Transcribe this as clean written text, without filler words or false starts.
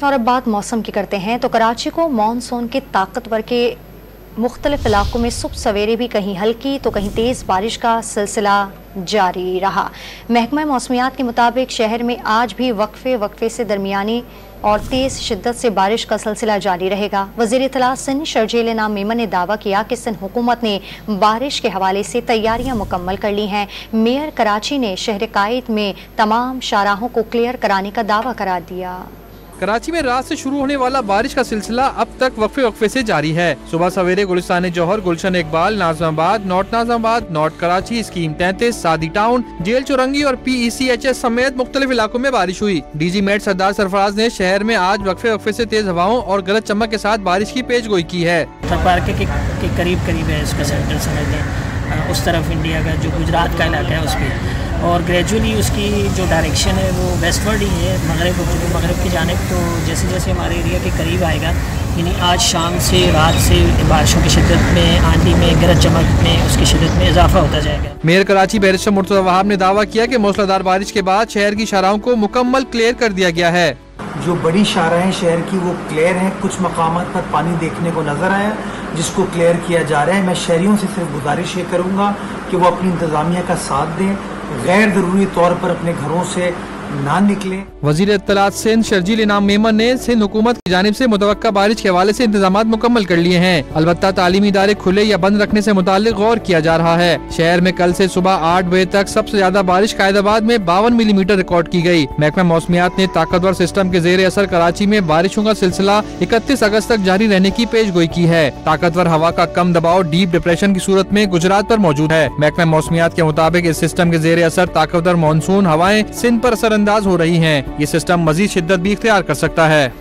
और अब बात मौसम की करते हैं तो कराची को मानसून के ताकतवर के मुख्तलिफ इलाकों में सुबह सवेरे भी कहीं हल्की तो कहीं तेज़ बारिश का सिलसिला जारी रहा। महकमा मौसमियात के मुताबिक शहर में आज भी वक्फे से दरमियानी और तेज़ शिद्दत से बारिश का सिलसिला जारी रहेगा। वज़ीर इत्तला सिंध शर्जील इनाम मेमन ने दावा किया कि सिंध हुकूमत ने बारिश के हवाले से तैयारियां मुकम्मल कर ली हैं। मेयर कराची ने शहर कायद में तमाम शाहराहों को क्लियर कराने का दावा करार दिया। कराची में रात से शुरू होने वाला बारिश का सिलसिला अब तक वक्फे से जारी है। सुबह सवेरे गुलिस्तान जौहर, गुलशन इकबाल, नाज़िमाबाद, नॉर्थ कराची, स्कीम 33, सादी टाउन, जेल चौरंगी और PECHS समेत मुख्तलिफ इलाकों में बारिश हुई। DG मेट सरदार सरफराज ने शहर में आज वक्फे से तेज हवाओं और गरज चमक के साथ बारिश की पेशगोई की है। के करीब है इसका सेंटर समझ लें, उस तरफ इंडिया का जो गुजरात का इलाका है उसकी, और ग्रेजुअली उसकी जो डायरेक्शन है वो वेस्टवर्ड ही है, मगरब की जानिब। तो जैसे जैसे हमारे एरिया के करीब आएगा, यानी आज शाम से रात से बारिशों की शिद्दत में, आंधी में, गरज चमक में उसकी शिद्दत में इजाफा होता जाएगा। मेयर कराची बैरिस्टर मुर्तज़ा वहाब ने दावा किया कि मूसलाधार बारिश के बाद शहर की शाहराहों को मुकम्मल क्लियर कर दिया गया है। जो बड़ी शाहराहें शहर की वो क्लियर हैं। कुछ मकामात पर पानी देखने को नजर आया जिसको क्लियर किया जा रहा है। मैं शहरियों से सिर्फ गुजारिश ये करूँगा कि वो अपनी इंतजामिया का साथ दें, गैर जरूरी तौर पर अपने घरों से ना निकले। वज़ीर इत्तलात सिंध शर्जील इनाम मेमन ने सिंध हुकूमत की जानिब से मुतवक्का बारिश के हवाले से इंतजामात मुकम्मल कर लिए हैं। अलबत्ता तालीमी इदारे खुले या बंद रखने से मुतालिक गौर किया जा रहा है। शहर में कल से सुबह 8 बजे तक सबसे ज्यादा बारिश कायदाबाद में 52 मिलीमीटर रिकॉर्ड की गई। महकमा मौसमियात ने ताकतवर सिस्टम के जेर असर कराची में बारिशों का सिलसिला 31 अगस्त तक जारी रहने की पेशगोई की है। ताकतवर हवा का कम दबाव डीप डिप्रेशन की सूरत में गुजरात पर मौजूद है। महकमा मौसमियात के मुताबिक इस सिस्टम के जेर असर ताकतवर मानसून हवाएं सिंध पर असरअंदाज हो रही हैं। ये सिस्टम मजीद शिद्दत भी इख्तियार कर सकता है।